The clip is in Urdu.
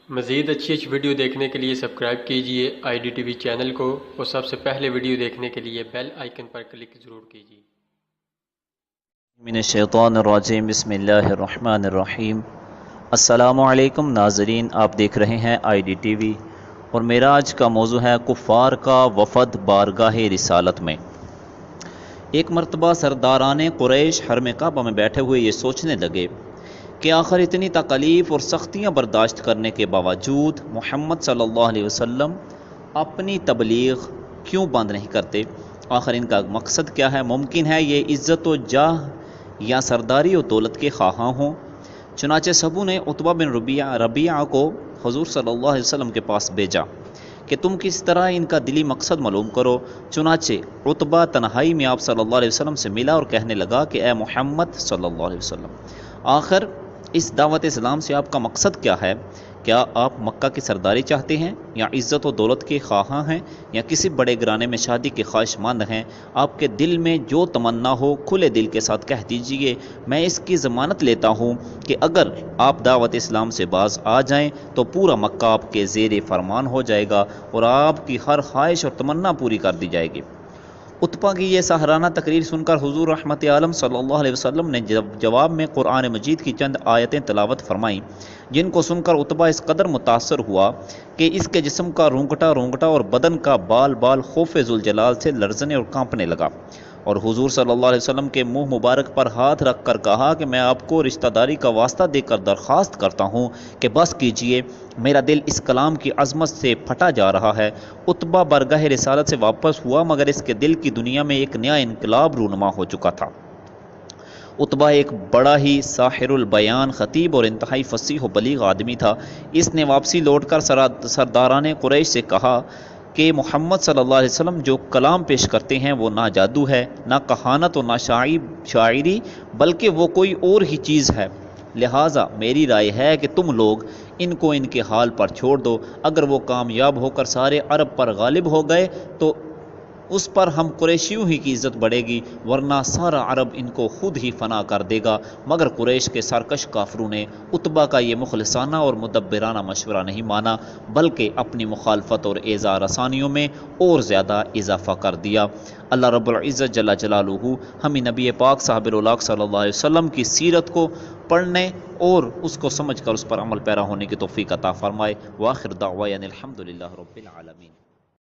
مزید اچھی ویڈیو دیکھنے کے لیے سبسکرائب کیجیے I D T V channel کو، اور سب سے پہلے ویڈیو دیکھنے کے لیے بیل آئیکن پر کلک ضرور کیجیے۔ من الشیطان الرجیم، بسم اللہ الرحمن الرحیم۔ السلام علیکم ناظرین، آپ دیکھ رہے ہیں آئی ڈی ٹی وی، اور میرا آج کا موضوع ہے کفار کا وفد بارگاہ رسالت میں۔ ایک مرتبہ سرداران قریش حرم کعبہ میں بیٹھے ہوئے یہ سوچنے لگے کہ آخر اتنی تکالیف اور سختیاں برداشت کرنے کے باوجود محمد صلی اللہ علیہ وسلم اپنی تبلیغ کیوں بند نہیں کرتے؟ آخر ان کا مقصد کیا ہے؟ ممکن ہے یہ عزت و جاہ یا سرداری و دولت کے خواہاں ہوں۔ چنانچہ سبوں نے عتبہ بن ربیعہ کو حضور صلی اللہ علیہ وسلم کے پاس بھیجا کہ تم کس طرح ان کا دلی مقصد معلوم کرو۔ چنانچہ عتبہ تنہائی میں آپ صلی اللہ علیہ وسلم سے ملا اور کہنے لگا کہ اے محمد صلی اللہ علیہ وسلم، آخر اس دعوت اسلام سے آپ کا مقصد کیا ہے؟ کیا آپ مکہ کی سرداری چاہتے ہیں، یا عزت و دولت کے خواہاں ہیں، یا کسی بڑے گھرانے میں شادی کے خواہش مند ہیں؟ آپ کے دل میں جو تمنا ہو کھلے دل کے ساتھ کہہ دیجئے۔ میں اس کی ضمانت لیتا ہوں کہ اگر آپ دعوت اسلام سے باز آ جائیں تو پورا مکہ آپ کے زیر فرمان ہو جائے گا اور آپ کی ہر خواہش اور تمنا پوری کر دی جائے گی۔ عتبہ کی یہ ساہرانہ تقریر سن کر حضور رحمت عالم صلی اللہ علیہ وسلم نے جواب میں قرآن مجید کی چند آیتیں تلاوت فرمائیں، جن کو سن کر عتبہ اس قدر متاثر ہوا کہ اس کے جسم کا رونگٹا اور بدن کا بال خوف ذوالجلال سے لرزنے اور کانپنے لگا، اور حضور صلی اللہ علیہ وسلم کے منہ مبارک پر ہاتھ رکھ کر کہا کہ میں آپ کو رشتہ داری کا واسطہ دے کر درخواست کرتا ہوں کہ بس کیجئے، میرا دل اس کلام کی عظمت سے پھٹا جا رہا ہے۔ عتبہ بارگاہ رسالت سے واپس ہوا، مگر اس کے دل کی دنیا میں ایک نیا انقلاب رونما ہو چکا تھا۔ عتبہ ایک بڑا ہی ساحر البیان، خطیب اور انتہائی فصیح و بلیغ آدمی تھا۔ اس نے واپسی لوٹ کر سرداران قریش سے کہا کہ محمد صلی اللہ علیہ وسلم جو کلام پیش کرتے ہیں وہ نہ جادو ہے، نہ کہانت اور نہ شاعری، بلکہ وہ کوئی اور ہی چیز ہے۔ لہٰذا میری رائے ہے کہ تم لوگ ان کو ان کے حال پر چھوڑ دو۔ اگر وہ کامیاب ہو کر سارے عرب پر غالب ہو گئے تو اس پر ہم قریشیوں ہی کی عزت بڑھے گی، ورنہ سارا عرب ان کو خود ہی فنا کر دے گا۔ مگر قریش کے سرکش کافروں نے عتبہ کا یہ مخلصانہ اور مدبرانہ مشورہ نہیں مانا، بلکہ اپنی مخالفت اور ایذا رسانیوں میں اور زیادہ اضافہ کر دیا۔ اللہ رب العزت جل جلالہ ہمیں نبی پاک صاحب الاولاق صلی اللہ علیہ وسلم کی سیرت کو پڑھنے اور اس کو سمجھ کر اس پر عمل پیرا ہونے کی توفیق عطا فرمائے۔ وآخر دعوانا الحمدللہ رب العالمین۔